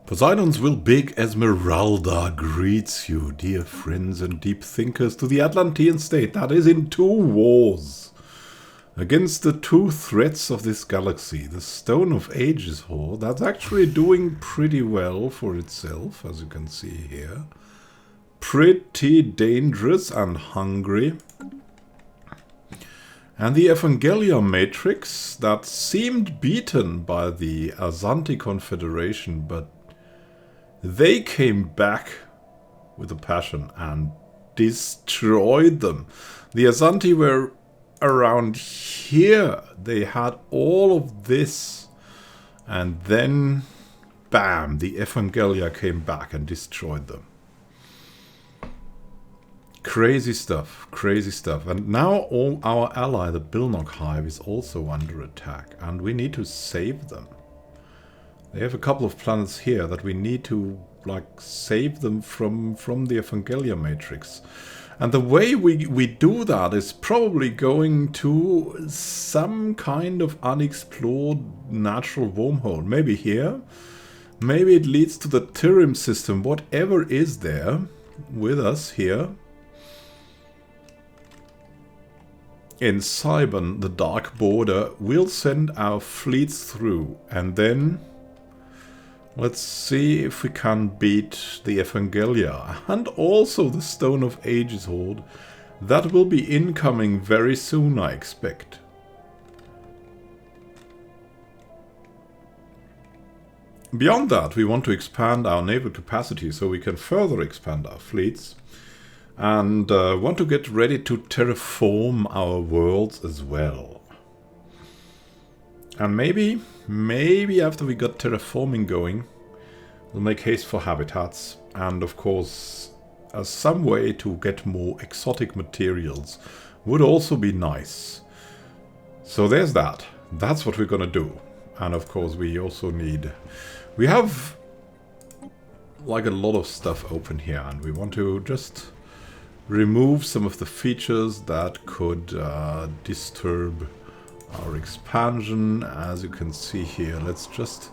Poseidon's will big Esmeralda greets you, dear friends and deep thinkers, to the Atlantean state that is in 2 wars. Against the 2 threats of this galaxy, the Stone of Ages horde, that's actually doing pretty well for itself, as you can see here. Pretty dangerous and hungry. And the Evangelia Matrix that seemed beaten by the Azanti Confederation, but they came back with a passion and destroyed them. The Azanti were around here. They had all of this. And then, bam, the Evangelia came back and destroyed them. Crazy stuff, crazy stuff. And now all our ally, the Bilnok Hive, is also under attack. And we need to save them. They have a couple of planets here that we need to, like, save them from the Evangelia Matrix. And the way we do that is probably going to some kind of unexplored natural wormhole. Maybe here. Maybe it leads to the Tyrim system. Whatever is there with us here. In Cybern, the Dark Border, we'll send our fleets through. And then let's see if we can beat the Evangelia and also the Stone of Ages horde. That will be incoming very soon, I expect. Beyond that, we want to expand our naval capacity so we can further expand our fleets. And want to get ready to terraform our worlds as well. And maybe after we got terraforming going, we'll make haste for habitats. And of course, some way to get more exotic materials would also be nice. So there's that. That's what we're gonna do. And of course, we also need... We have like a lot of stuff open here, and we want to just remove some of the features that could disturb our expansion. As you can see here, let's just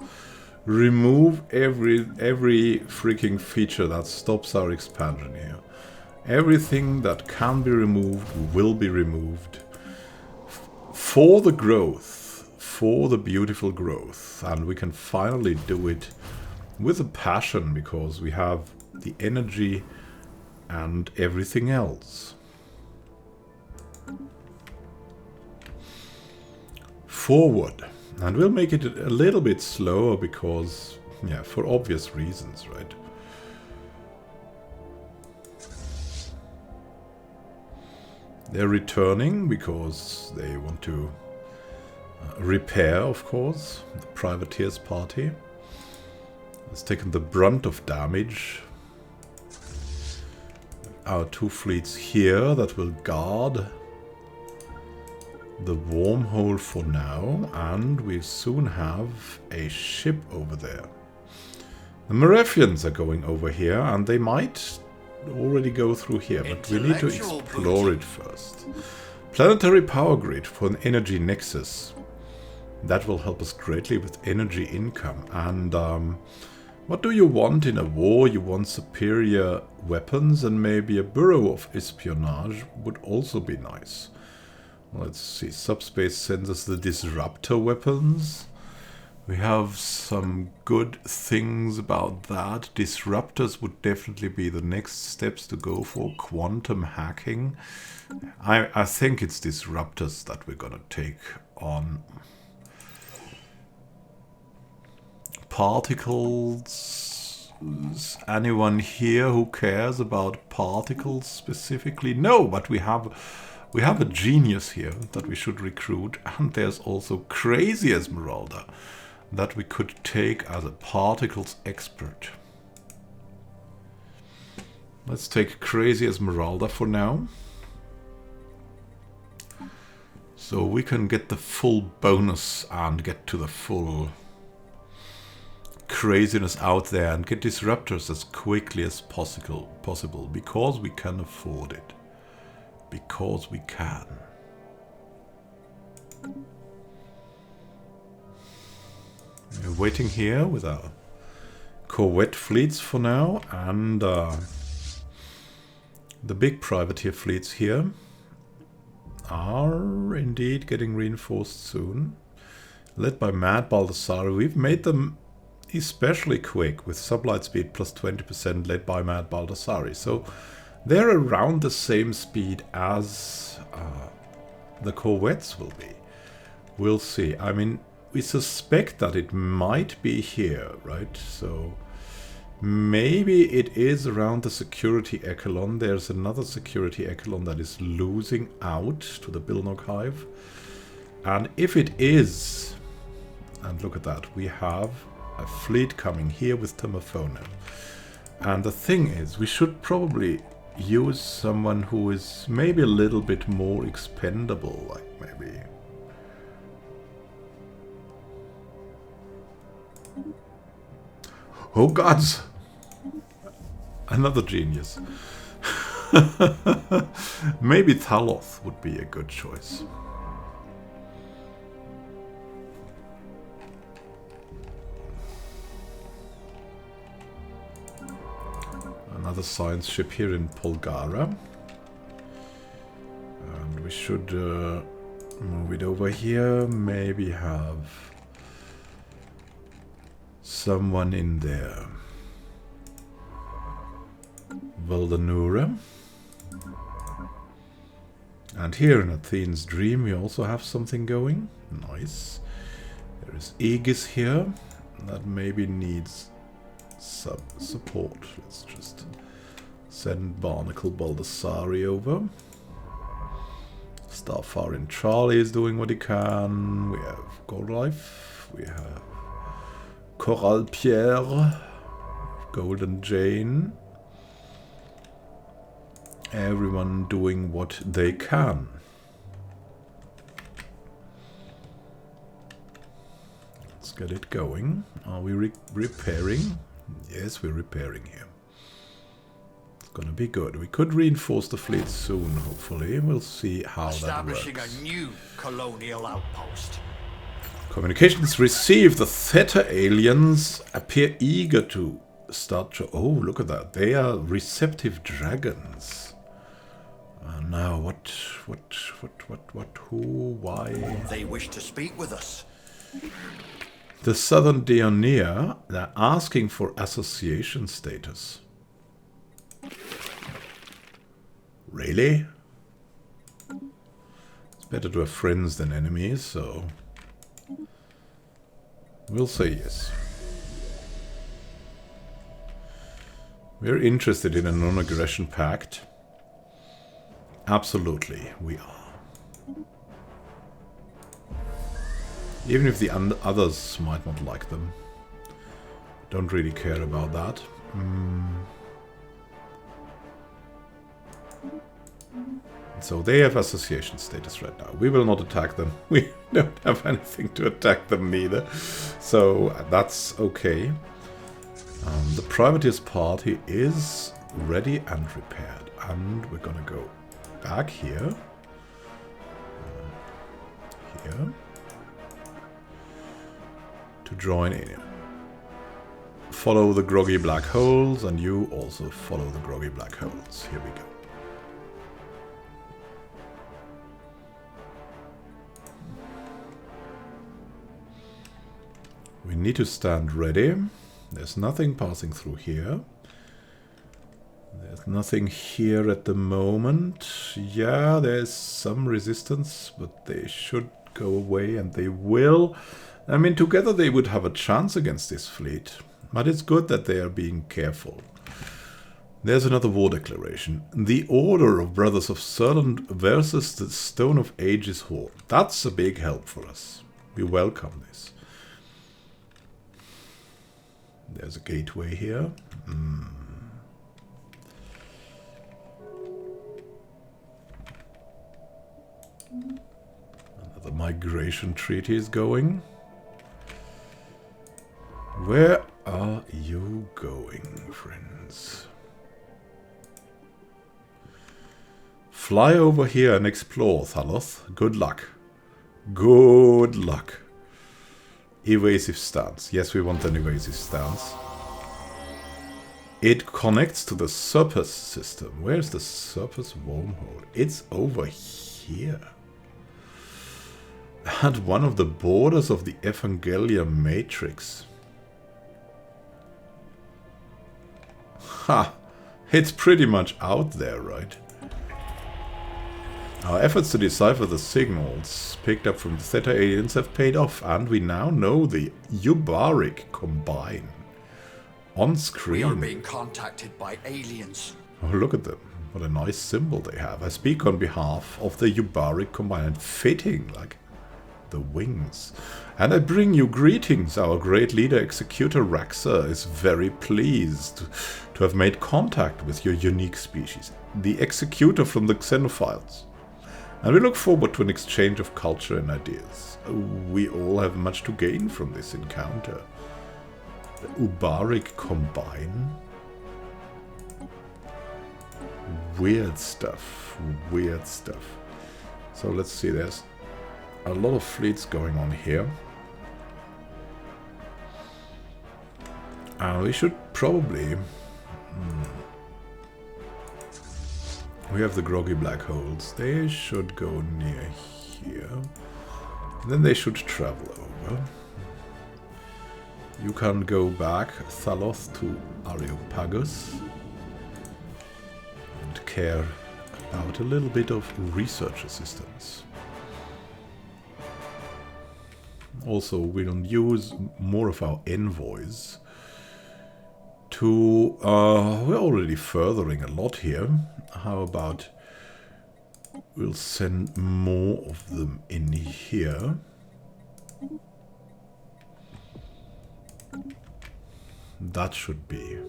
remove every freaking feature that stops our expansion here. Everything that can be removed will be removed for the growth, for the beautiful growth. And we can finally do it with a passion because we have the energy and everything else. Forward. And we'll make it a little bit slower because, yeah, for obvious reasons, right? They're returning because they want to repair, of course. The Privateers party has taken the brunt of damage. Our 2 fleets here that will guard the wormhole for now, and we soon have a ship over there. The Merefians are going over here, and they might already go through here, but we need to explore it first. Planetary power grid for an energy nexus. That will help us greatly with energy income. And what do you want in a war? You want superior weapons, and maybe a bureau of espionage would also be nice. Let's see, subspace sends us the disruptor weapons. We have some good things about that. Disruptors would definitely be the next steps to go for. Quantum hacking. I think it's disruptors that we're gonna take on. Particles. Anyone here who cares about particles specifically? No, but we have a genius here that we should recruit, and there's also Crazy Esmeralda that we could take as a particles expert. Let's take Crazy Esmeralda for now. So we can get the full bonus and get to the full craziness out there and get disruptors as quickly as possible because we can afford it. Because we can. We're waiting here with our corvette fleets for now, and the big privateer fleets here are indeed getting reinforced soon. Led by Mad Baldassare. We've made them especially quick with sublight speed plus 20% led by Mad Baldassare. So they're around the same speed as the corvettes will be. We'll see. I mean, we suspect that it might be here, right? So maybe it is around the security echelon. There's another security echelon that is losing out to the Bilnog Hive. And if it is, and look at that, we have a fleet coming here with Timophono. And the thing is, we should probably use someone who is maybe a little bit more expendable, like maybe... Oh gods! Another genius. Maybe Thaloth would be a good choice. Another science ship here in Polgara. And we should move it over here. Maybe have someone in there. Valdanura. And here in Athene's Dream we also have something going. Nice. There is Aegis here. That maybe needs some support. Let's just send Barnacle Baldassare over. Starfarin Charlie is doing what he can. We have Godlife. We have Coral Pierre. Golden Jane. Everyone doing what they can. Let's get it going. Are we repairing? Yes, we're repairing here. It's gonna be good. We could reinforce the fleet soon, hopefully. We'll see how that works. Establishing a new colonial outpost. Communications received. The Theta aliens appear eager to start. Oh, look at that. They are receptive dragons. Now, who, why? They wish to speak with us. The Southern Deonia, they're asking for association status. Really? It's better to have friends than enemies, so we'll say yes. We're interested in a non-aggression pact. Absolutely, we are. Even if the others might not like them. Don't really care about that. So they have association status right now. We will not attack them. We don't have anything to attack them neither. So that's okay. The privateer's party is ready and repaired. And we're gonna go back here. Here. To join in. Follow the groggy black holes, and you also follow the groggy black holes. Here we go. We need to stand ready. There's nothing passing through here. There's nothing here at the moment. Yeah, there's some resistance, but they should go away, and they will. I mean, together they would have a chance against this fleet. But it's good that they are being careful. There's another war declaration. The Order of Brothers of Serland versus the Stone of Ages Horde. That's a big help for us. We welcome this. There's a gateway here. Another migration treaty is going. Where are you going, friends? Fly over here and explore, Thaloth. Good luck. Good luck. Evasive stance. Yes, we want an evasive stance. It connects to the surface system. Where's the surface wormhole? It's over here. At one of the borders of the Evangelion matrix. Ha! It's pretty much out there, right? Our efforts to decipher the signals picked up from the Theta aliens have paid off, and we now know the Ubaric combine. On screen. We are being contacted by aliens. Oh, look at them. What a nice symbol they have. I speak on behalf of the Ubaric combine, and fitting like the wings. And I bring you greetings. Our great leader, Executor Raxa, is very pleased to have made contact with your unique species, the Executor from the Xenophiles. And we look forward to an exchange of culture and ideas. We all have much to gain from this encounter. The Ubaric combine? Weird stuff. Weird stuff. So let's see, there's a lot of fleets going on here. We should probably... We have the groggy black holes. They should go near here. And then they should travel over. You can go back, Thaloth, to Areopagus. And care about a little bit of research assistance. Also, we'll use more of our envoys to... we're already furthering a lot here. How about we'll send more of them in here. That should be a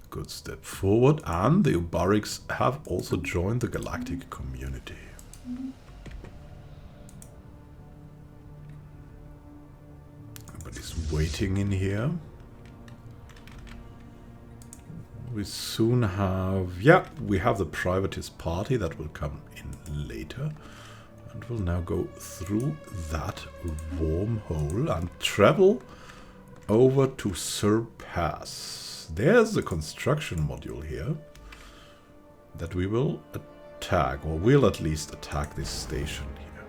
good step forward. And the Ubarics have also joined the galactic community. Everybody's waiting in here. We soon have... Yeah, we have the privatist party that will come in later. And we'll now go through that wormhole and travel over to Surpass. There's a construction module here that we will attack, or will at least attack this station here.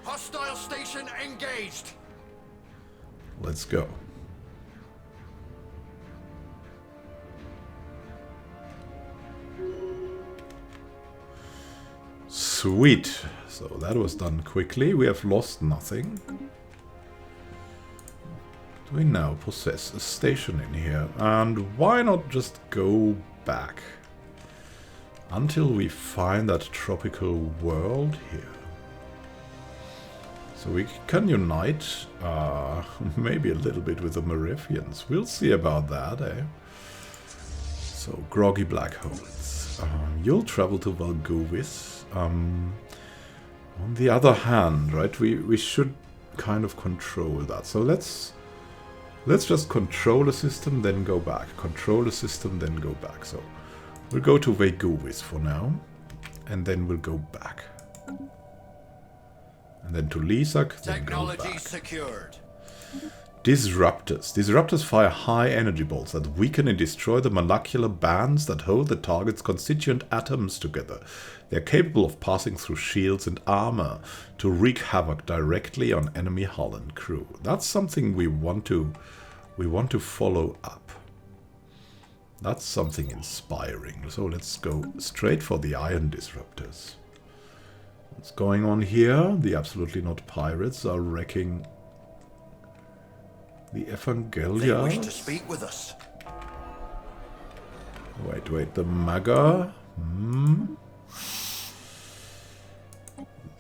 Hostile station engaged. Let's go. Sweet. So that was done quickly. We have lost nothing. We now possess a station in here. And why not just go back until we find that tropical world here? So we can unite maybe a little bit with the Merifians. We'll see about that, eh? So, groggy black holes. You'll travel to Valgovis. On the other hand, right, we should kind of control that. So let's just control a system, then go back. Control a system, then go back. So we'll go to Valgovis for now, and then we'll go back. And then to Lisak, then go back. Technology secured. Disruptors. Disruptors fire high energy bolts that weaken and destroy the molecular bands that hold the target's constituent atoms together. They are capable of passing through shields and armor to wreak havoc directly on enemy hull and crew. That's something we want to follow up. That's something inspiring. So let's go straight for the iron disruptors. What's going on here? The absolutely not pirates are wrecking the Evangelion. They wish to speak with us. Wait, the Maga?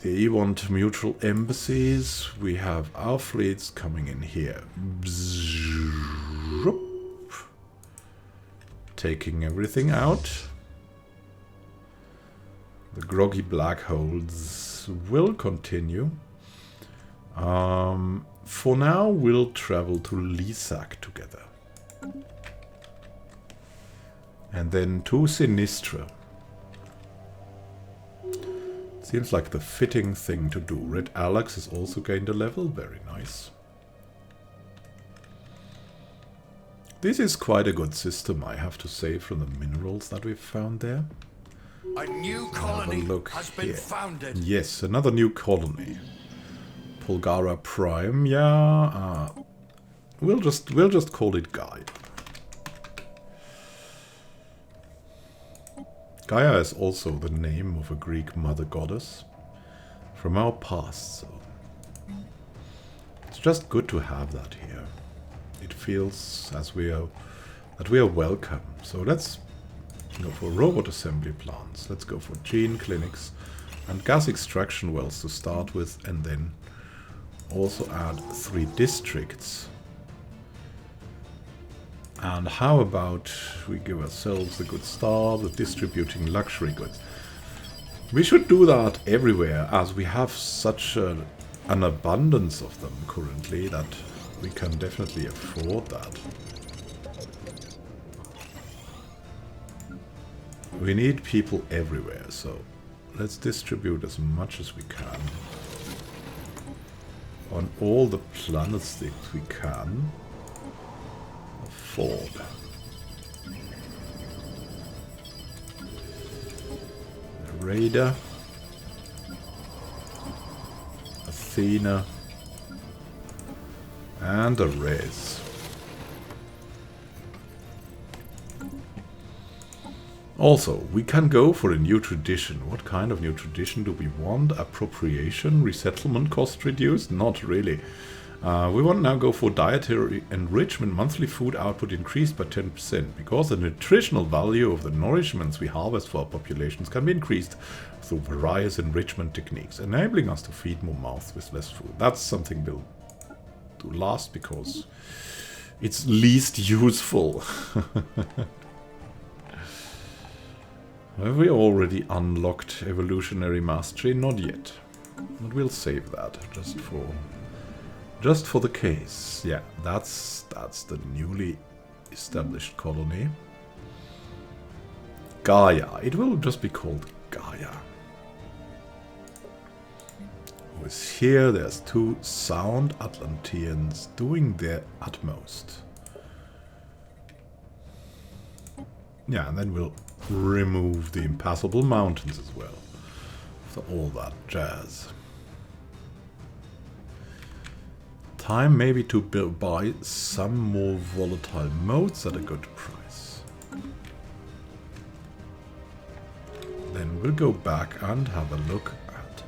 They want mutual embassies. We have our fleets coming in here. Bzzz, taking everything out. The groggy black holes will continue. For now, we'll travel to Lisak together. And then to Sinistra. Seems like the fitting thing to do. Red Alex has also gained a level. Very nice. This is quite a good system, I have to say, from the minerals that we've found there. A new colony Look has been here. founded. Yes, another new colony. Polgara Prime, yeah. We'll just call it Gaia. Gaia is also the name of a Greek mother goddess from our past, so it's just good to have that here. It feels as that we are welcome. So let's go for robot assembly plants. Let's go for gene clinics and gas extraction wells to start with, and then also add 3 districts. And how about we give ourselves a good start with distributing luxury goods? We should do that everywhere, as we have such an abundance of them currently that we can definitely afford that. We need people everywhere, so let's distribute as much as we can on all the planets that we can afford. The Raider, Athena, and the Res. Also, we can go for a new tradition. What kind of new tradition do we want? Appropriation? Resettlement cost reduced? Not really. We want now go for dietary enrichment. Monthly food output increased by 10%, because the nutritional value of the nourishments we harvest for our populations can be increased through various enrichment techniques, enabling us to feed more mouths with less food. That's something we'll do last, because it's least useful. Have we already unlocked evolutionary mastery? Not yet. But we'll save that just for the case. Yeah, that's the newly established colony. Gaia. It will just be called Gaia. Who is here? There's 2 sound Atlanteans doing their utmost. Yeah, and then we'll remove the impassable mountains as well. For all that jazz. Time maybe to buy some more volatile modes at a good price. Then we'll go back and have a look at...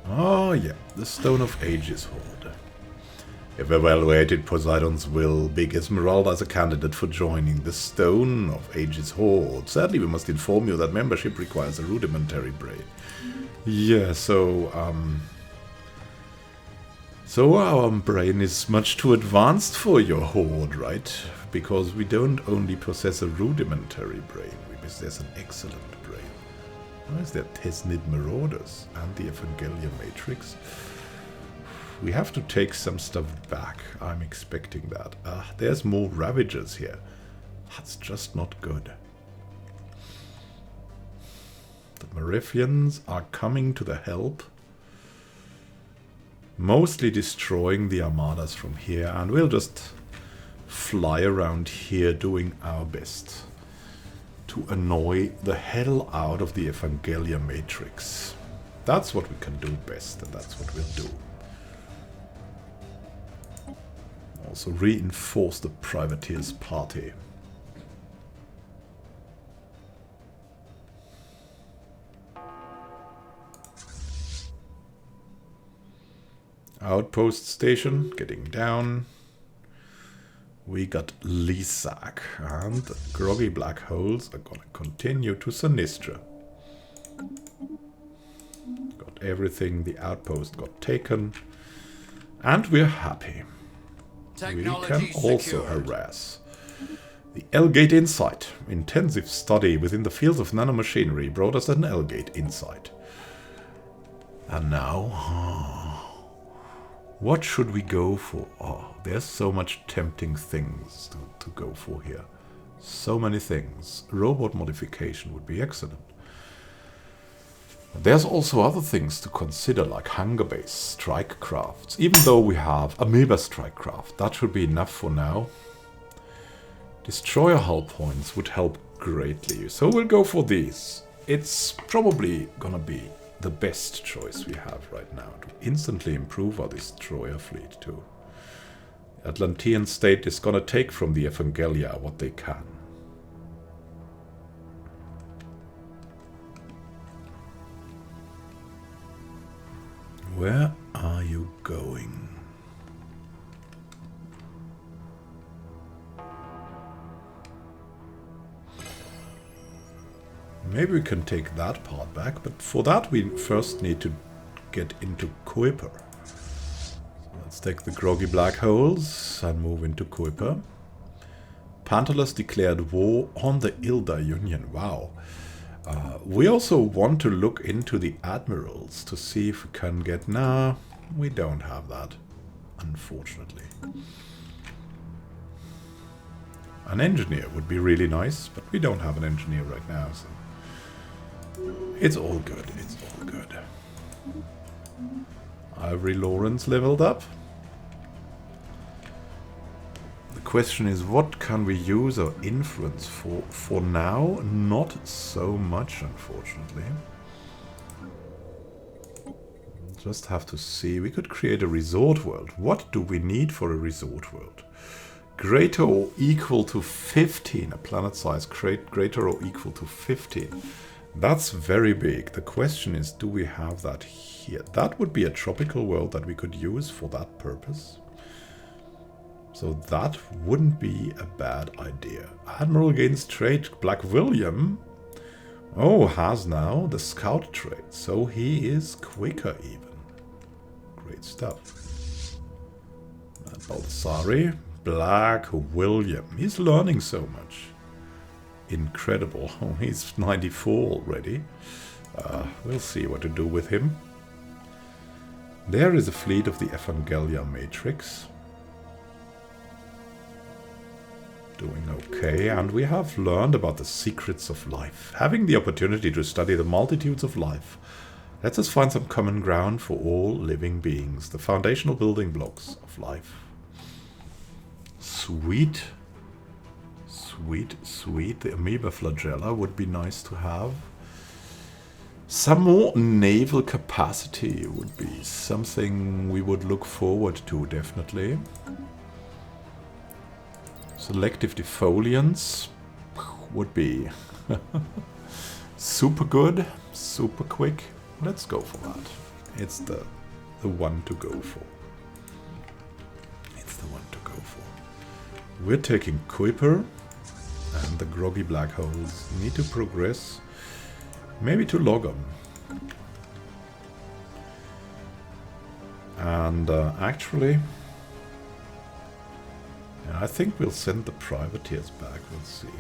oh yeah, the Stone of Ages Horde. If evaluated Poseidon's will, Big Esmeralda is a candidate for joining the Stone of Ages Horde. Sadly, we must inform you that membership requires a rudimentary brain. Yeah, so our brain is much too advanced for your Horde, right? Because we don't only possess a rudimentary brain, we possess an excellent brain. Why is there Tesnid Marauders and the Evangelion Matrix? We have to take some stuff back. I'm expecting that. There's more Ravagers here. That's just not good. The Marithians are coming to the help. Mostly destroying the armadas from here. And we'll just fly around here doing our best to annoy the hell out of the Evangelion Matrix. That's what we can do best, and that's what we'll do. Also reinforce the privateers party. Outpost station getting down. We got Lysak, and the groggy black holes are gonna continue to Sinistra. Got everything, the outpost got taken, and we're happy. We can also harass the L-Gate Insight. Intensive study within the fields of nanomachinery brought us an L-Gate Insight. And now, what should we go for? Oh, there's so much tempting things to go for here. So many things. Robot modification would be excellent. There's also other things to consider, like hunger-based strike crafts. Even though we have Amoeba strike craft, that should be enough for now. Destroyer hull points would help greatly, so we'll go for these. It's probably gonna be the best choice we have right now to instantly improve our destroyer fleet too. The Atlantean state is gonna take from the Evangelia what they can. Where are you going? Maybe we can take that part back, but for that we first need to get into Kuiper. So let's take the groggy black holes and move into Kuiper. Pantalus declared war on the Ilda Union. Wow. We also want to look into the Admirals to see if we can get... Nah, we don't have that, unfortunately. An engineer would be really nice, but we don't have an engineer right now, so... It's all good, it's all good. Ivory Lawrence leveled up. The question is, what can we use our influence for? For now, not so much, unfortunately. Just have to see. We could create a resort world. What do we need for a resort world? Greater or equal to 15. A planet size greater or equal to 15. That's very big. The question is, do we have that here? That would be a tropical world that we could use for that purpose. So that wouldn't be a bad idea. Admiral gains trait. Black William, oh, has now the scout trait. So he is quicker even. Great stuff. Baldassari, Black William. He's learning so much. Incredible. Oh, he's 94 already. We'll see what to do with him. There is a fleet of the Evangelia Matrix. Doing okay, and we have learned about the secrets of life. Having the opportunity to study the multitudes of life lets us find some common ground for all living beings, the foundational building blocks of life. Sweet. Sweet, sweet. The Amoeba flagella would be nice to have. Some more naval capacity would be something we would look forward to, definitely. Selective defoliants would be super good, super quick. Let's go for that. It's the one to go for. It's the one to go for. We're taking Kuiper, and the groggy black holes need to progress. Maybe to Logom. And actually... I think we'll send the privateers back, we'll see. It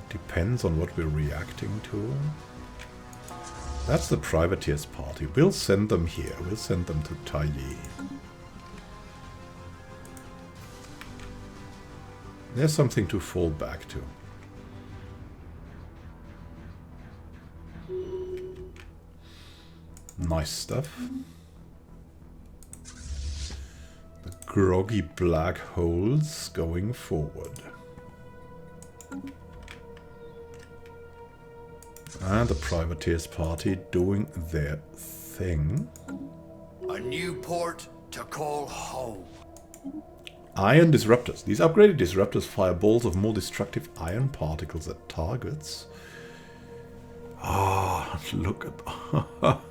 depends on what we're reacting to. That's the privateers party. We'll send them here. We'll send them to Taiyi. There's something to fall back to. Nice stuff. Groggy black holes going forward. And the privateers party doing their thing. A new port to call home. Iron disruptors. These upgraded disruptors fire balls of more destructive iron particles at targets. Ah, look at...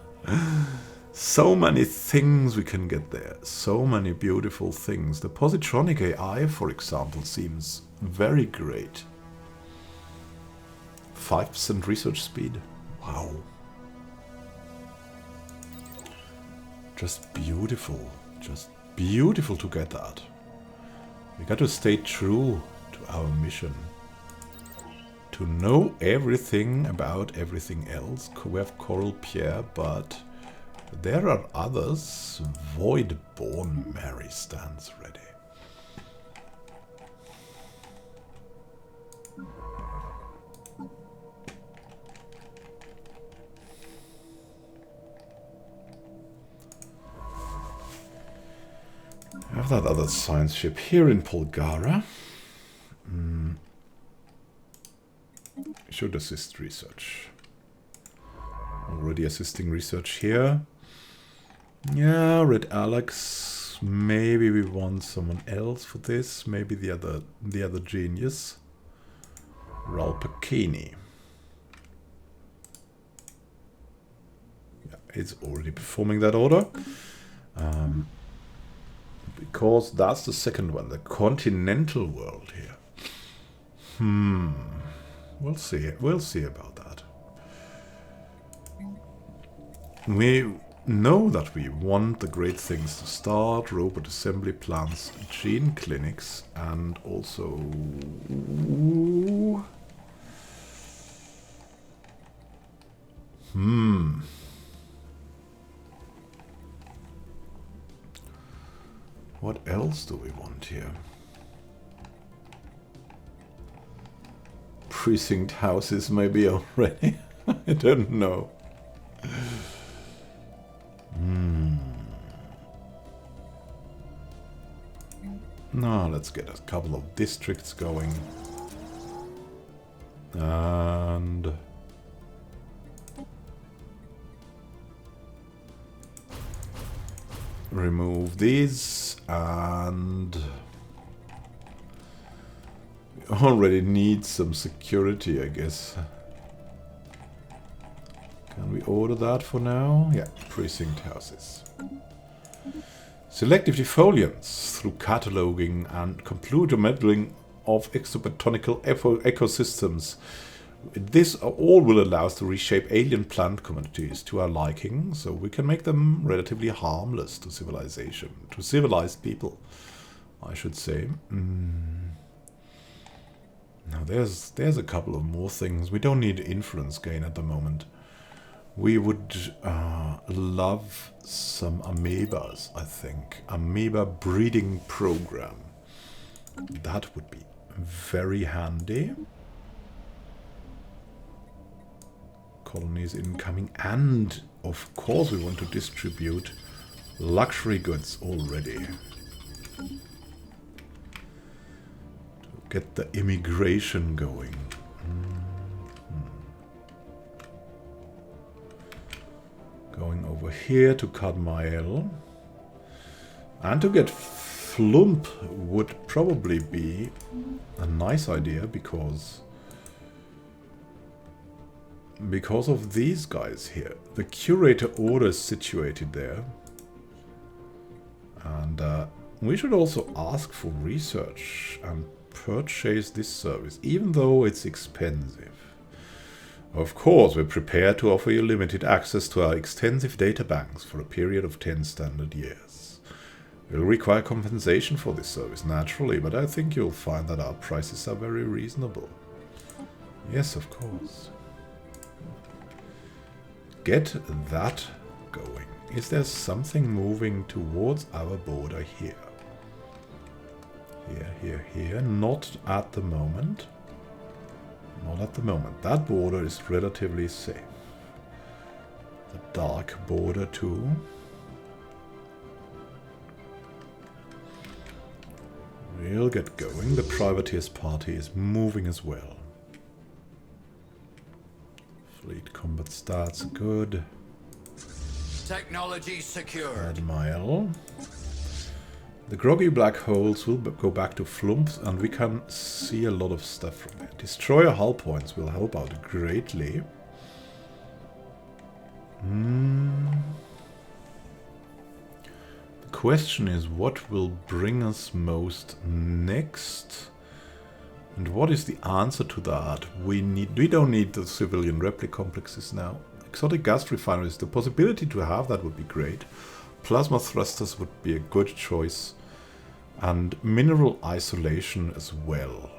So many things we can get there. So many beautiful things. The positronic AI, for example, seems very great. 5% research speed. Wow. Just beautiful. Just beautiful to get that. We got to stay true to our mission. To know everything about everything else. We have Coral Pierre, but... there are others. Voidborn Mary stands ready. I have that other science ship here in Polgara. Should assist research. Already assisting research here. Yeah, Red Alex. Maybe we want someone else for this. Maybe the other genius. Ralpakini. Yeah, it's already performing that order. Because that's the second one, the continental world here. We'll see. We'll see about that. We know that we want the great things to start, robot assembly plants, gene clinics, and also... What else do we want here? Precinct houses maybe already? I don't know. No, let's get a couple of districts going. And... remove these, and... we already need some security, I guess. Can we order that for now? Yeah, precinct houses. Selective defoliants through cataloging and computer modeling of exobotanical ecosystems. This all will allow us to reshape alien plant communities to our liking, so we can make them relatively harmless to civilization, to civilized people, I should say. Now there's a couple of more things. We don't need influence gain at the moment. We would love some amoebas, I think. Amoeba breeding program. That would be very handy. Colonies incoming, and of course we want to distribute luxury goods already. To get the immigration going. Going over here to Cadmael. And to get Flump would probably be a nice idea because of these guys here. The curator order is situated there. And we should also ask for research and purchase this service, even though it's expensive. Of course, we're prepared to offer you limited access to our extensive data banks for a period of 10 standard years. We'll require compensation for this service, naturally, but I think you'll find that our prices are very reasonable. Yes, of course. Get that going. Is there something moving towards our border here? Here. Not at the moment. Not at the moment. That border is relatively safe. The dark border too. We'll get going. The privateers party is moving as well. Fleet combat stats are good. Technology secured. Admiral. The groggy black holes will go back to Flumps, and we can see a lot of stuff from there. Destroyer hull points will help out greatly. The question is, what will bring us most next? And what is the answer to that? We don't need the civilian replic complexes now. Exotic gas refineries, the possibility to have that would be great. Plasma thrusters would be a good choice. And mineral isolation as well.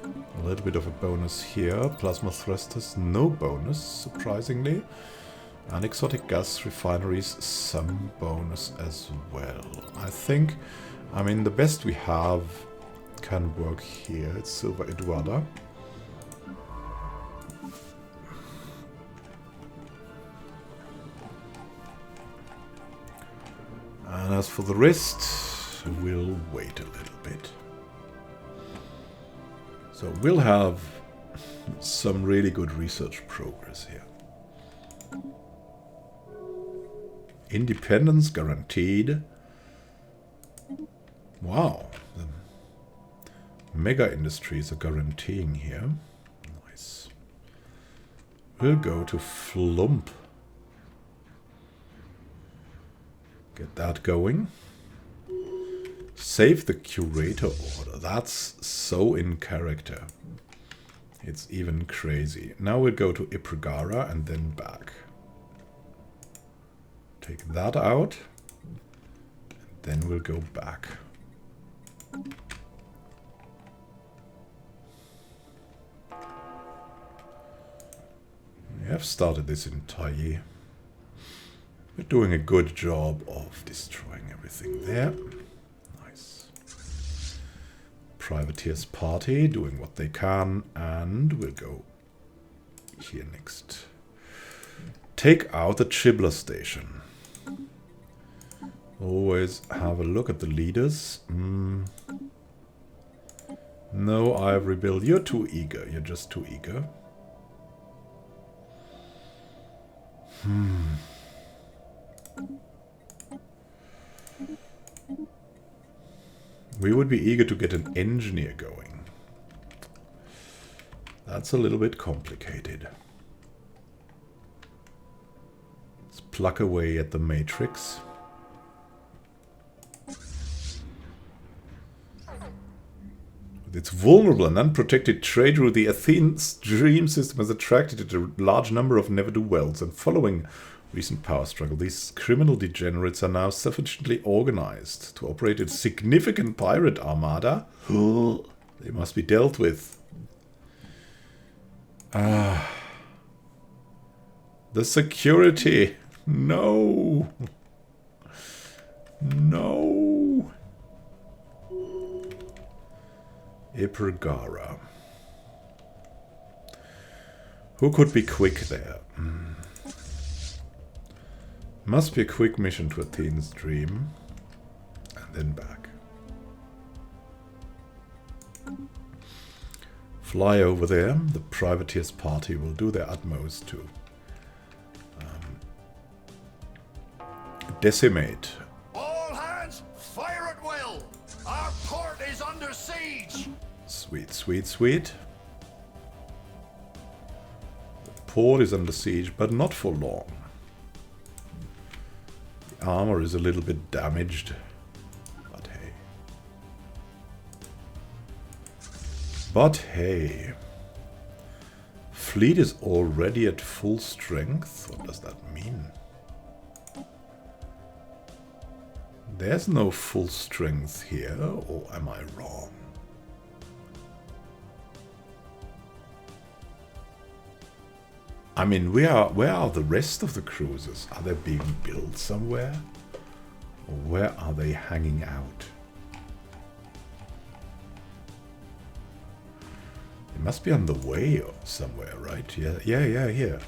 A little bit of a bonus here. Plasma thrusters, no bonus, surprisingly. And exotic gas refineries, some bonus as well. I think, the best we have can work here. It's Silver Eduarda. And as for the rest, we'll wait a little bit. So we'll have some really good research progress here. Independence guaranteed. Wow. The mega industries are guaranteeing here. Nice. We'll go to Flump. Get that going. Save the curator order. That's so in character. It's even crazy. Now we'll go to Ipragara and then back. Take that out. And then we'll go back. We have started this in Tai. We're doing a good job of destroying everything there. Nice. Privateers party doing what they can, and we'll go here next. Take out the Chibler station. Always have a look at the leaders. No, I've rebelled. You're too eager. You're just too eager. We would be eager to get an engineer going. That's a little bit complicated. Let's pluck away at the matrix. With its vulnerable and unprotected trade route, the Athene's dream system has attracted a large number of ne'er-do-wells, and following recent power struggle, these criminal degenerates are now sufficiently organized to operate a significant pirate armada. They must be dealt with. The security. No. No. Ipragara. Who could be quick there? Must be a quick mission to Athene's dream. And then back. Fly over there. The privateers party will do their utmost to decimate. All hands, fire at will! Our port is under siege! Sweet, sweet, sweet. The port is under siege, but not for long. The armor is a little bit damaged. But hey. But hey. Fleet is already at full strength. What does that mean? There's no full strength here, or am I wrong? I mean, where are the rest of the cruisers? Are they being built somewhere? Or where are they hanging out? They must be on the way or somewhere, right? Yeah, here.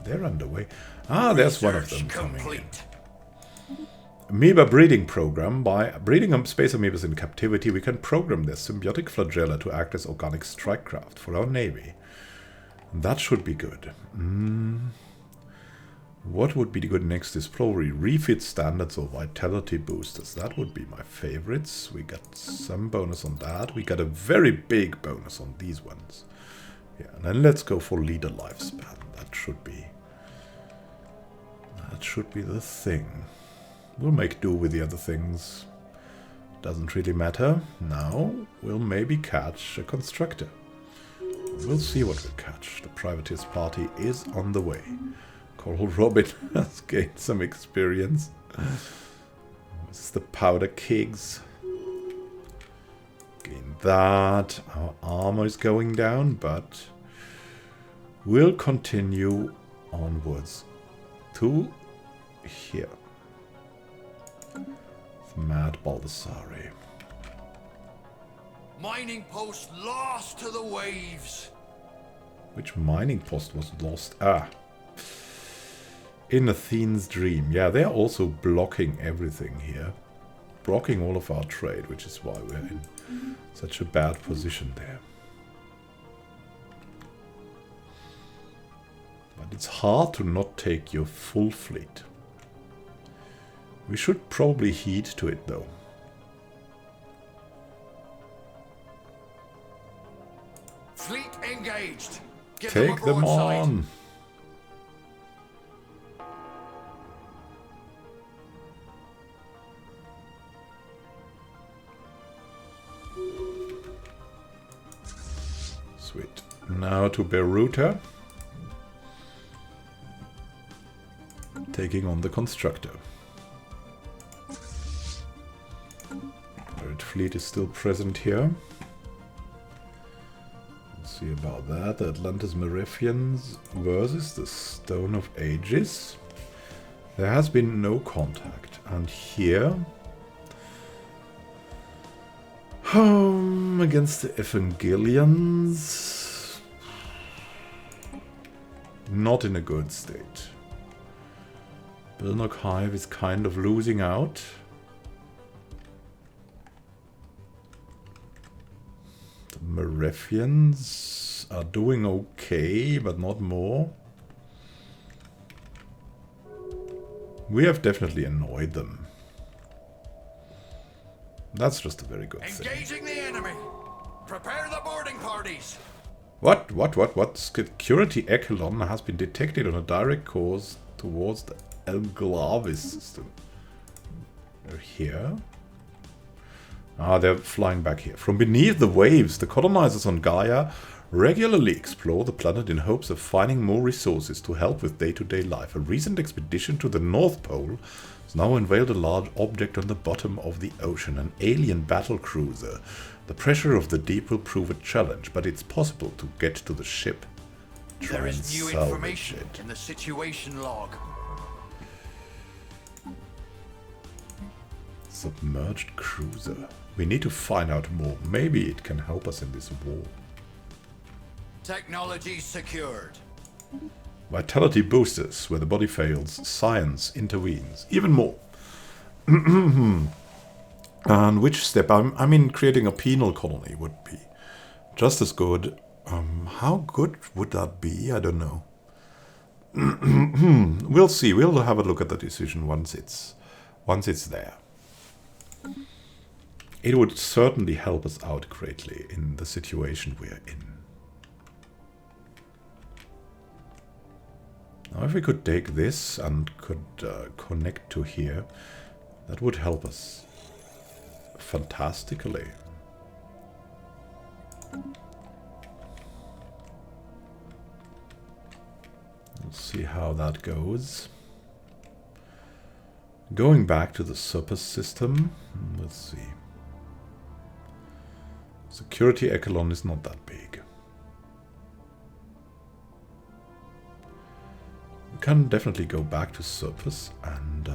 They're underway. Ah, there's one of them coming in. Amoeba breeding program. By breeding space amoebas in captivity, we can program their symbiotic flagella to act as organic strike craft for our navy. That should be good. What would be good next is probably refit standards or vitality boosters. That would be my favorites. We got some bonus on that. We got a very big bonus on these ones. Yeah, and then let's go for leader lifespan. That should be the thing. We'll make do with the other things. Doesn't really matter. Now we'll maybe catch a constructor. We'll see what we'll catch. The privateers party is on the way. Coral Robin has gained some experience. This is the powder kegs. Gain that. Our armor is going down, but we'll continue onwards to here. Mad Baldessari. Mining post lost to the waves. Which mining post was lost? Ah. In Athene's dream. Yeah, they're also blocking everything here. Blocking all of our trade, which is why we're in such a bad position there. But it's hard to not take your full fleet. We should probably heed to it, though. Fleet engaged. Give Take them on. Sweet. Now to Beruta. Taking on the Constructor. Pirate fleet is still present here. We'll see about that. The Atlantis Merifians versus the Stone of Ages. There has been no contact. And here... against the Evangelions. Not in a good state. Bilnok Hive is kind of losing out. The Merifians are doing okay, but not more. We have definitely annoyed them. That's just a very good thing. Engaging the enemy. Prepare the boarding parties. What? Security Echelon has been detected on a direct course towards the Elglavis system. They're here. Ah, they're flying back here. From beneath the waves, the colonizers on Gaia regularly explore the planet in hopes of finding more resources to help with day-to-day life. A recent expedition to the North Pole has now unveiled a large object on the bottom of the ocean, an alien battle cruiser. The pressure of the deep will prove a challenge, but it's possible to get to the ship. There is new information in the situation log. Submerged cruiser. We need to find out more. Maybe it can help us in this war. Technology secured. Vitality boosters. Where the body fails, science intervenes. Even more. And which step? I mean, creating a penal colony would be just as good. How good would that be? I don't know. We'll see. We'll have a look at the decision once it's there. It would certainly help us out greatly in the situation we're in. Now, if we could take this and could connect to here, that would help us fantastically. We'll see how that goes. Going back to the surface system, let's see. Security Echelon is not that big. We can definitely go back to surface and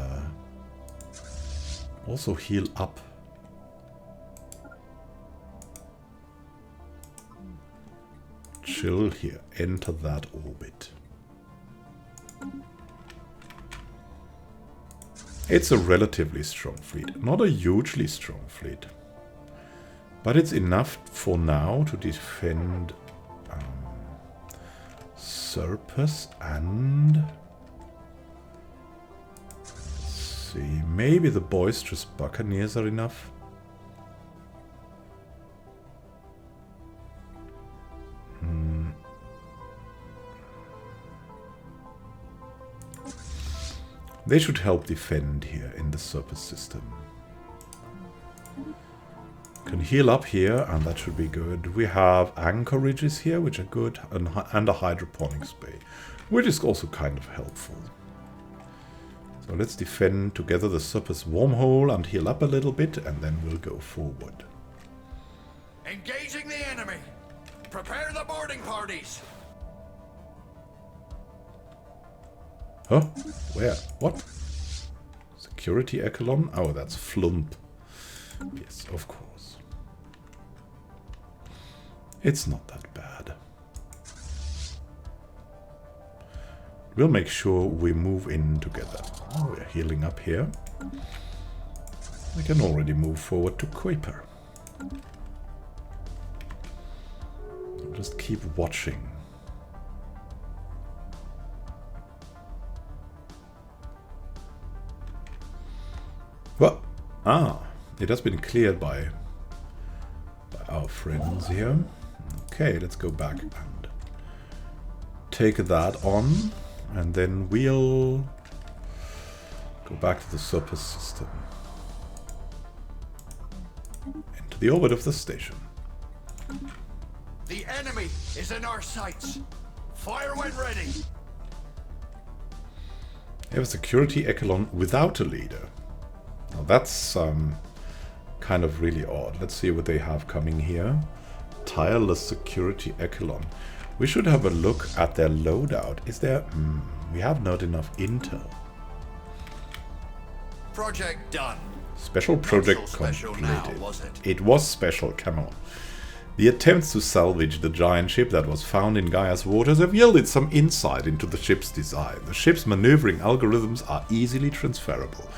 also heal up. Chill here, enter that orbit. It's a relatively strong fleet, not a hugely strong fleet. But it's enough for now to defend Surplus and... Let's see, maybe the Boisterous Buccaneers are enough. They should help defend here in the surface system. Can heal up here, and that should be good. We have anchorages here, which are good, and a hydroponics bay, which is also kind of helpful. So let's defend together the surface wormhole and heal up a little bit, and then we'll go forward. Engaging the enemy. Prepare the boarding parties. Huh? Where? What? Security Echelon? Oh, that's Flump. Yes, of course. It's not that bad. We'll make sure we move in together. Oh, we're healing up here. We can already move forward to Kuiper. Just keep watching. Well, it has been cleared by our friends here. Okay, let's go back and take that on, and then we'll go back to the surface system. Into the orbit of the station. The enemy is in our sights. Fire when ready. We have a security echelon without a leader. Now that's kind of really odd. Let's see what they have coming here. Tireless security echelon. We should have a look at their loadout. Is there... we have not enough intel. Project done. Special project special completed. now, was it? It was special, come on. The attempts to salvage the giant ship that was found in Gaia's waters have yielded some insight into the ship's design. The ship's maneuvering algorithms are easily transferable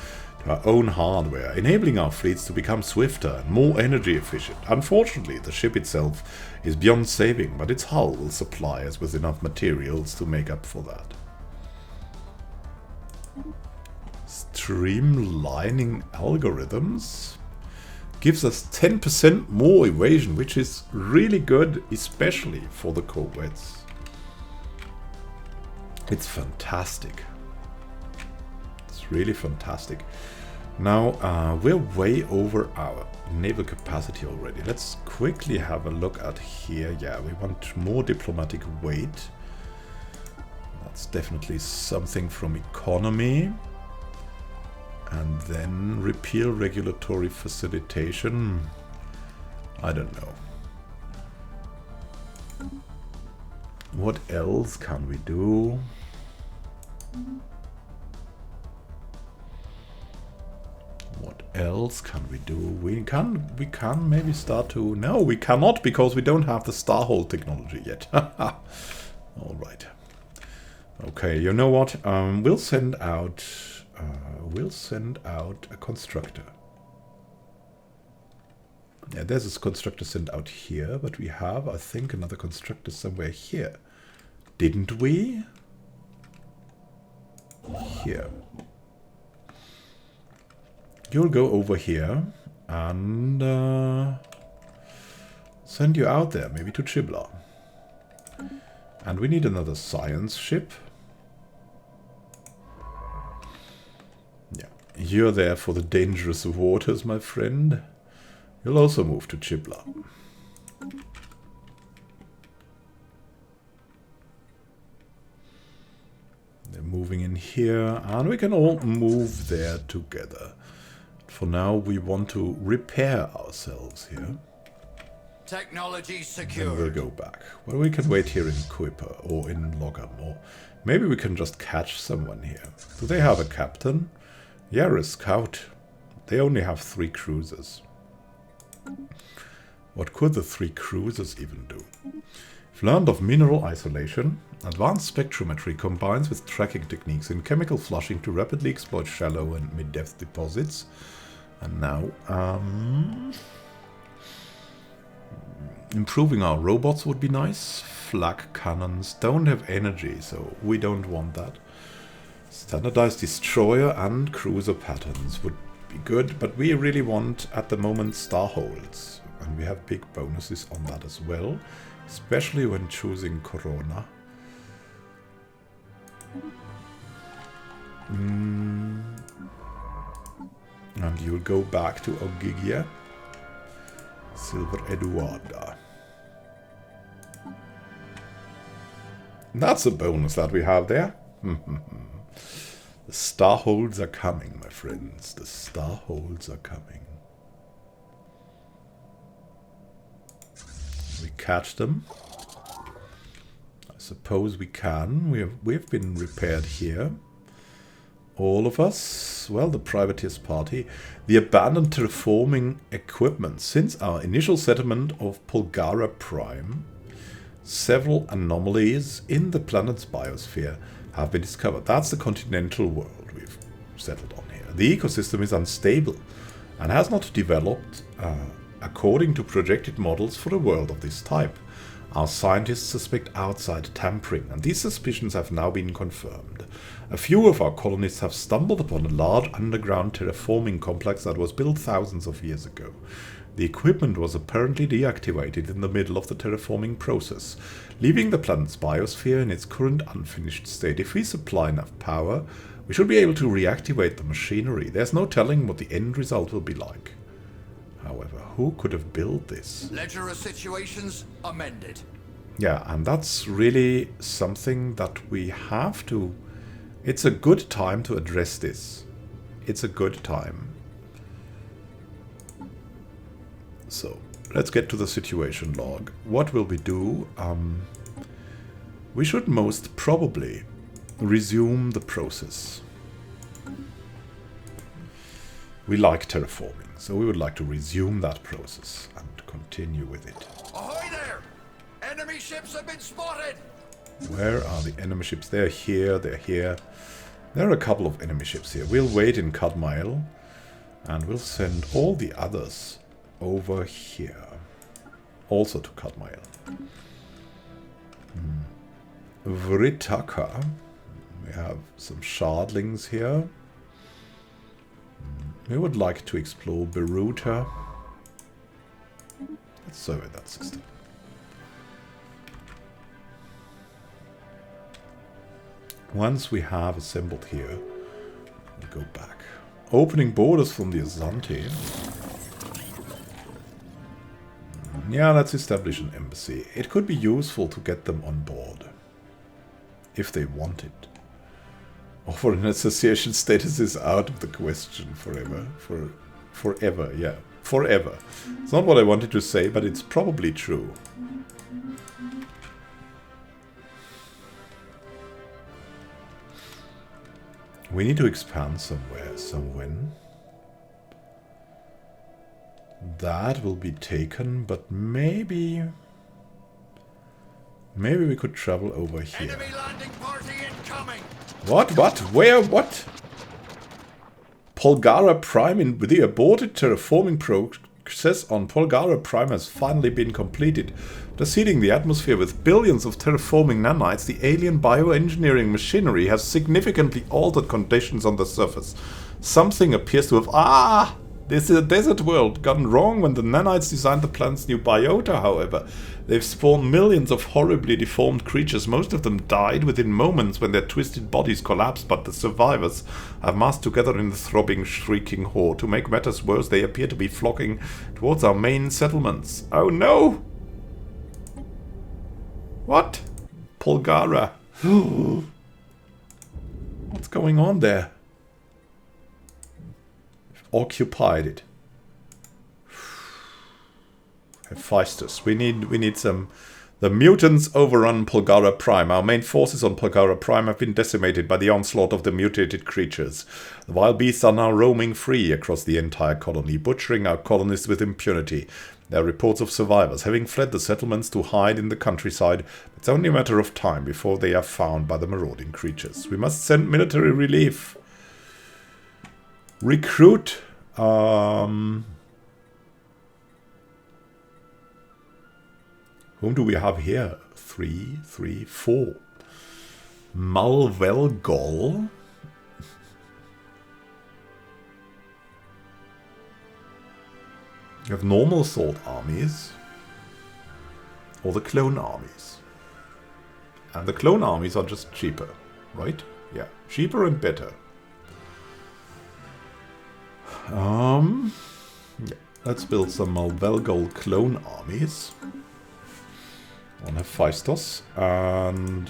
to our own hardware, enabling our fleets to become swifter and more energy efficient. Unfortunately, the ship itself is beyond saving, but its hull will supply us with enough materials to make up for that. Streamlining algorithms gives us 10% more evasion, which is really good, especially for the corvettes. It's fantastic. It's really fantastic. Now, we're way over our naval capacity already. Let's quickly have a look at here. Yeah, we want more diplomatic weight. That's definitely something from economy. And then repeal regulatory facilitation. I don't know. What else can we do? What else can we do? We can maybe start to... No, we cannot, because we don't have the Starhold technology yet. Alright. Okay, you know what? We'll send out a constructor. Yeah, there's a constructor sent out here, but we have, I think, another constructor somewhere here. Didn't we? Here. You'll go over here and send you out there, maybe to Chibla. And we need another science ship. Yeah, you're there for the dangerous waters, my friend. You'll also move to Chibla. They're moving in here, and we can all move there together. For now, we want to repair ourselves here. Technology secure. Then we'll go back. Well, we can wait here in Kuiper or in Logam, or maybe we can just catch someone here. Do they have a captain? Yeah, a scout. They only have 3 cruisers. What could the 3 cruisers even do? We've learned of mineral isolation. Advanced spectrometry combines with tracking techniques in chemical flushing to rapidly exploit shallow and mid-depth deposits. And now, improving our robots would be nice. Flak cannons don't have energy, so we don't want that. Standardized destroyer and cruiser patterns would be good, but we really want, at the moment, Starholds. And we have big bonuses on that as well, especially when choosing Corona. And you'll go back to Ogygia. Silver Eduarda. That's a bonus that we have there. The Starholds are coming, my friends. The Starholds are coming. We catch them. I suppose we can. We've been repaired here. All of us, well, the privateers party, the abandoned terraforming equipment. Since our initial settlement of Polgara Prime, several anomalies in the planet's biosphere have been discovered. That's the continental world we've settled on here. The ecosystem is unstable and has not developed according to projected models for a world of this type. Our scientists suspect outside tampering, and these suspicions have now been confirmed. A few of our colonists have stumbled upon a large underground terraforming complex that was built thousands of years ago. The equipment was apparently deactivated in the middle of the terraforming process, leaving the planet's biosphere in its current unfinished state. If we supply enough power, we should be able to reactivate the machinery. There's no telling what the end result will be like. However, who could have built this? Ledger of situations amended. Yeah, and that's really something that we have to... It's a good time to address this. It's a good time. So, let's get to the situation log. What will we do? We should most probably resume the process. We like terraforming, so we would like to resume that process and continue with it. Ahoy there! Enemy ships have been spotted! Where are the enemy ships? They're here, they're here. There are a couple of enemy ships here. We'll wait in Cadmail, and we'll send all the others over here. Also to Cadmail. Vritaka. We have some shardlings here. We would like to explore Beruta. Let's survey that system. Once we have assembled here, we go back. Opening borders from the Azante. Yeah, let's establish an embassy. It could be useful to get them on board. If they want it. Offer an association status is out of the question forever. Forever, yeah. Forever. It's not what I wanted to say, but it's probably true. We need to expand somewhere. So when? That will be taken, but maybe we could travel over here. Enemy landing party incoming! What? Where? What? Polgara Prime with the aborted terraforming process on Polgara Prime has finally been completed. Thus seeding the atmosphere with billions of terraforming nanites, the alien bioengineering machinery has significantly altered conditions on the surface. Something appears to have... This is a desert world, gone wrong when the nanites designed the planet's new biota, however. They've spawned millions of horribly deformed creatures. Most of them died within moments when their twisted bodies collapsed, but the survivors have massed together in the throbbing, shrieking horde. To make matters worse, they appear to be flocking towards our main settlements. Oh no! What? Polgara. What's going on there? Occupied it. Hephaestus. We need some... The mutants overrun Polgara Prime. Our main forces on Polgara Prime have been decimated by the onslaught of the mutated creatures. The wild beasts are now roaming free across the entire colony, butchering our colonists with impunity. There are reports of survivors having fled the settlements to hide in the countryside. It's only a matter of time before they are found by the marauding creatures. We must send military relief. Recruit. Whom do we have here? 3, 4. Malvelgol. You have normal assault armies. Or the clone armies. And the clone armies are just cheaper, right? Yeah, cheaper and better. Yeah. Let's build some Malvelgol clone armies on Hephaestus, and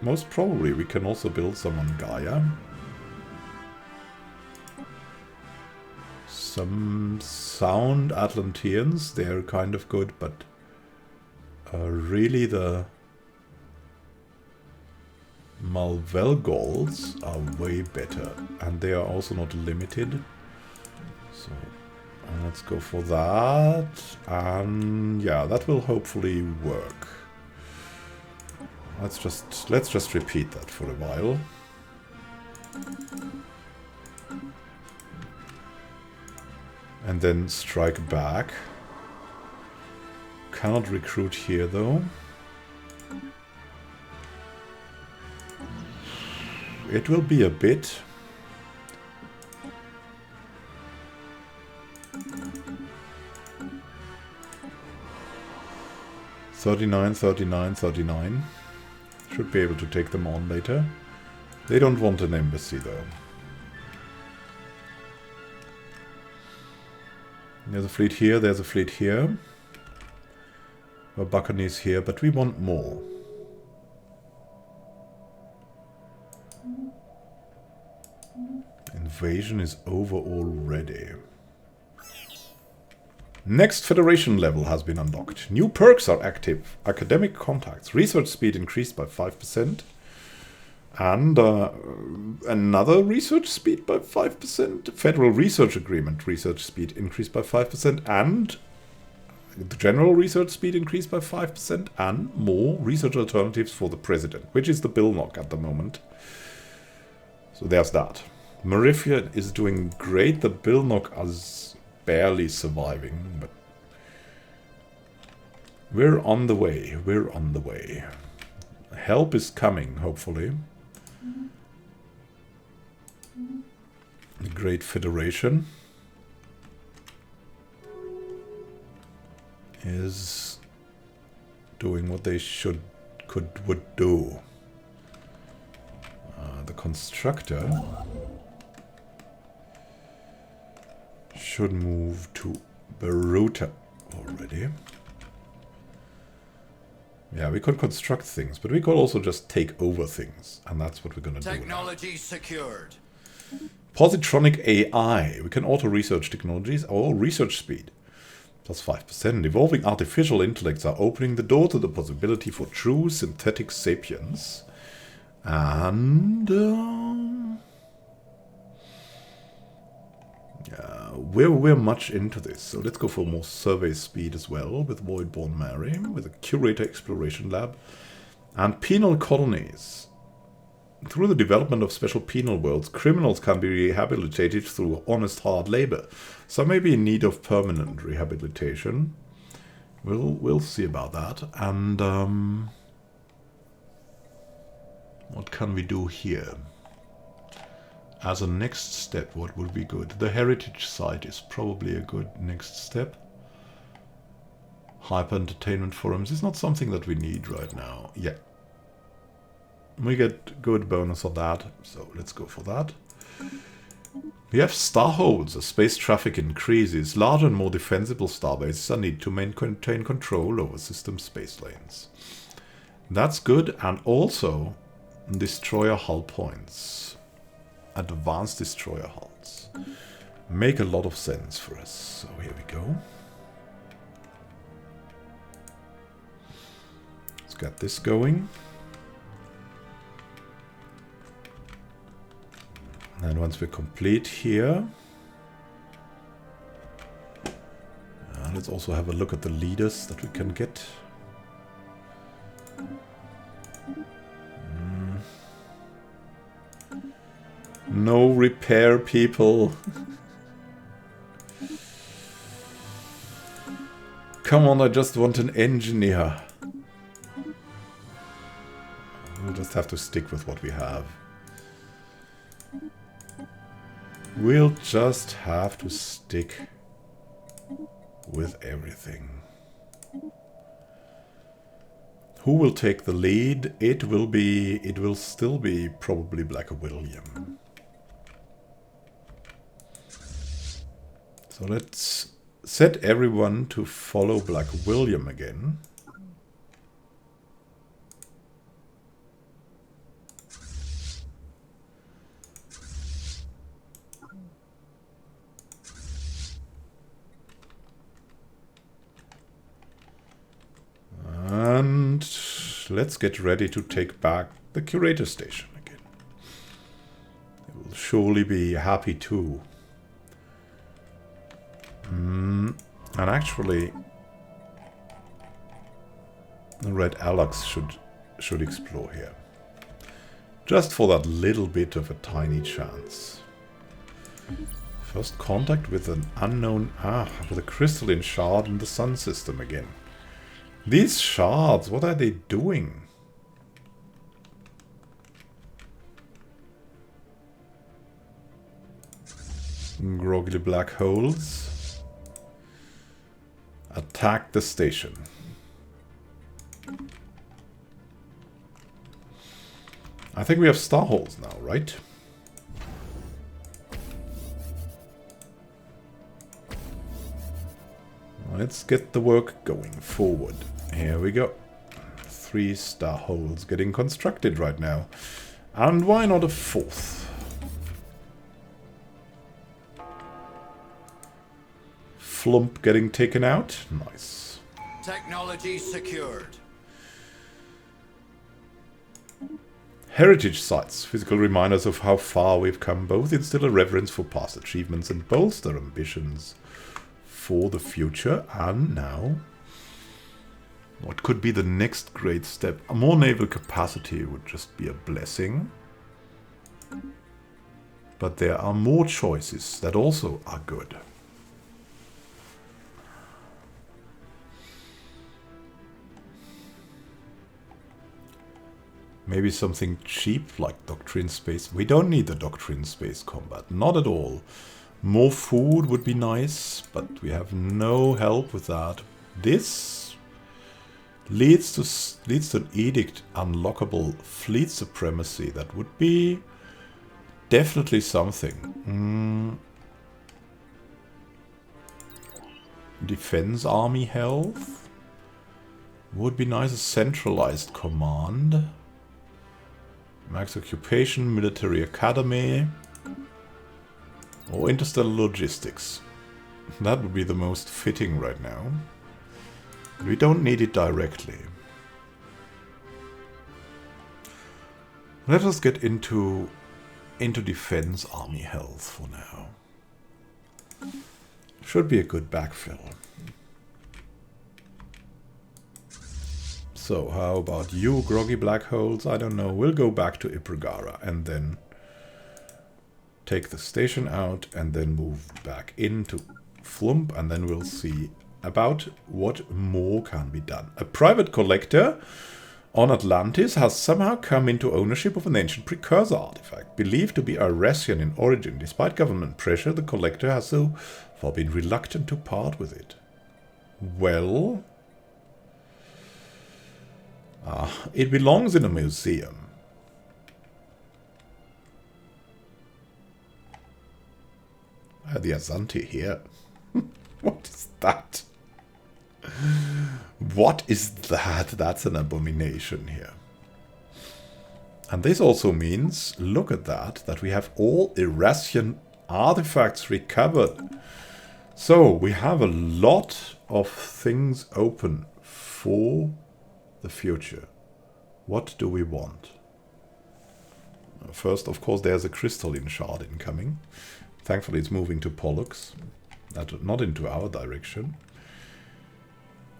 most probably we can also build some on Gaia. Some sound Atlanteans, they're kind of good, but really the Malvelgols are way better, and they are also not limited. So let's go for that, and yeah, that will hopefully work. Let's just repeat that for a while. And then strike back. Cannot recruit here though. It will be a bit. $39, $39, $39. Should be able to take them on later. They don't want an embassy though. There's a fleet here, there's a fleet here. A buccaneers here, but we want more. Invasion is over already. Next Federation level has been unlocked. New perks are active. Academic contacts. Research speed increased by 5%. And another research speed by 5%. Federal Research Agreement. Research speed increased by 5%. And the general research speed increased by 5%. And more research alternatives for the president. Which is the bill knock at the moment. So there's that. Marifia is doing great. The bill knock is barely surviving, but we're on the way. We're on the way. Help is coming, hopefully. The Great Federation is doing what they would do. The constructor should move to Baruta already. Yeah, we could construct things, but we could also just take over things, and that's what we're going to do. Technology secured. Positronic AI. We can auto-research technologies or research speed. Plus 5%. Evolving artificial intellects are opening the door to the possibility for true synthetic sapiens. And we're much into this. So let's go for more survey speed as well with Voidborn Mary, with a curator exploration lab, and penal colonies. Through the development of special penal worlds, criminals can be rehabilitated through honest hard labor. Some may be in need of permanent rehabilitation. We'll see about that. And what can we do here? As a next step, what would be good? The heritage site is probably a good next step. Hyper entertainment forums is not something that we need right now. Yeah. We get good bonus on that, so let's go for that. We have starholds. As space traffic increases, larger and more defensible starbases are needed to maintain control over system space lanes. That's good, and also destroyer hull points. Advanced destroyer hulls make a lot of sense for us. So here we go. Let's get this going. And once we're complete here, let's also have a look at the leaders that we can get. No repair people. Come on, I just want an engineer. We'll just have to stick with what we have. We'll just have to stick with everything. Who will take the lead? It will still be probably Black William. So let's set everyone to follow Black William again. And let's get ready to take back the curator station again. They will surely be happy too. And actually, the Red Alex should should explore here. Just for that little bit of a tiny chance. First contact with an unknown... with a crystalline shard in the sun system again. These shards, what are they doing? Groggy black holes. Attack the station. I think we have star holes now, right? Let's get the work going forward. Here we go. 3 star holes getting constructed right now. And why not a 4th? Flump getting taken out. Nice. Technology secured. Heritage sites, physical reminders of how far we've come, both instill a reverence for past achievements and bolster ambitions for the future. And now, what could be the next great step? A more naval capacity would just be a blessing. But there are more choices that also are good. Maybe something cheap like Doctrine Space. We don't need the Doctrine Space combat. Not at all. More food would be nice, but we have no help with that. This leads to an edict unlockable fleet supremacy. That would be definitely something. Defense army health would be nice. A centralized command. Max occupation, military academy, or interstellar logistics. That would be the most fitting right now. We don't need it directly. Let us get into defense army health for now. Should be a good backfill. So, how about you, groggy black holes? I don't know. We'll go back to Ipragara and then take the station out and then move back into Flump, and then we'll see about what more can be done. A private collector on Atlantis has somehow come into ownership of an ancient precursor artifact, believed to be Irasian in origin. Despite government pressure, the collector has so far been reluctant to part with it. Well... it belongs in a museum. The Azanti here. What is that? What is that? That's an abomination here. And this also means, look at that we have all Irasian artifacts recovered. So we have a lot of things open for the future. What do we want? First, of course, there's a crystalline shard incoming. Thankfully, it's moving to Pollux, not into our direction.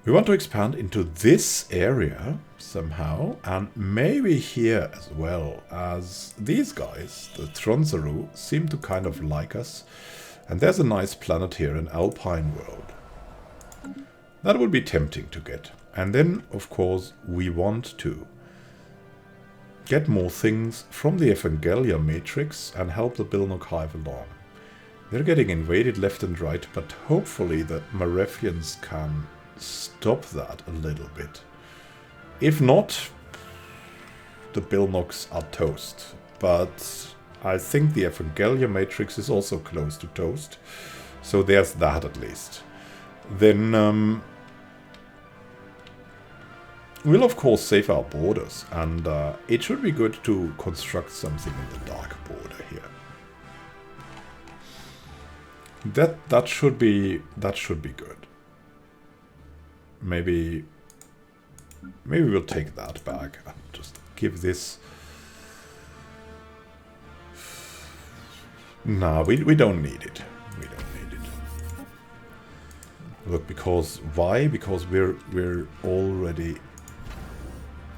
We want to expand into this area somehow, and maybe here as well, as these guys, the Tronzaru, seem to kind of like us. And there's a nice planet here, an alpine world. That would be tempting to get. And then, of course, we want to get more things from the Evangelia matrix and help the Bilnok Hive along. They're getting invaded left and right, but hopefully the Marefians can stop that a little bit. If not, the Bilnoks are toast. But I think the Evangelia matrix is also close to toast. So there's that at least. Then... we'll of course save our borders, and it should be good to construct something in the dark border here. That should be good. Maybe we'll take that back and just give this. No, we don't need it. We don't need it. Look, because why? Because we're already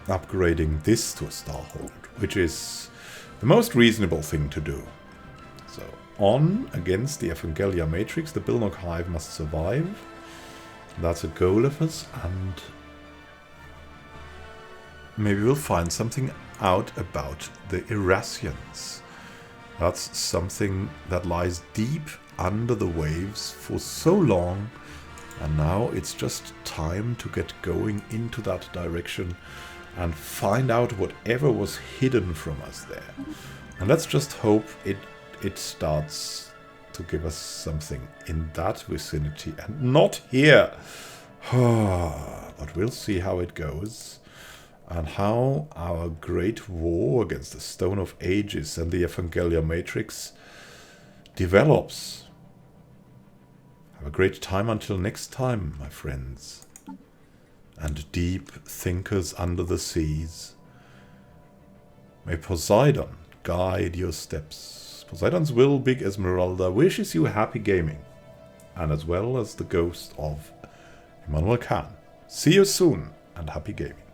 upgrading this to a Starhold, which is the most reasonable thing to do. So, on against the Evangelia Matrix, the Bilnog Hive must survive. That's a goal of us, and maybe we'll find something out about the Irasians. That's something that lies deep under the waves for so long, and now it's just time to get going into that direction and find out whatever was hidden from us there. And let's just hope it starts to give us something in that vicinity and not here. But we'll see how it goes and how our great war against the Stone of Ages and the Evangelia Matrix develops. Have a great time until next time, my friends. And deep thinkers under the seas. May Poseidon guide your steps. Poseidon's will, big Esmeralda, wishes you happy gaming. And as well as the ghost of Immanuel Khan. See you soon and happy gaming.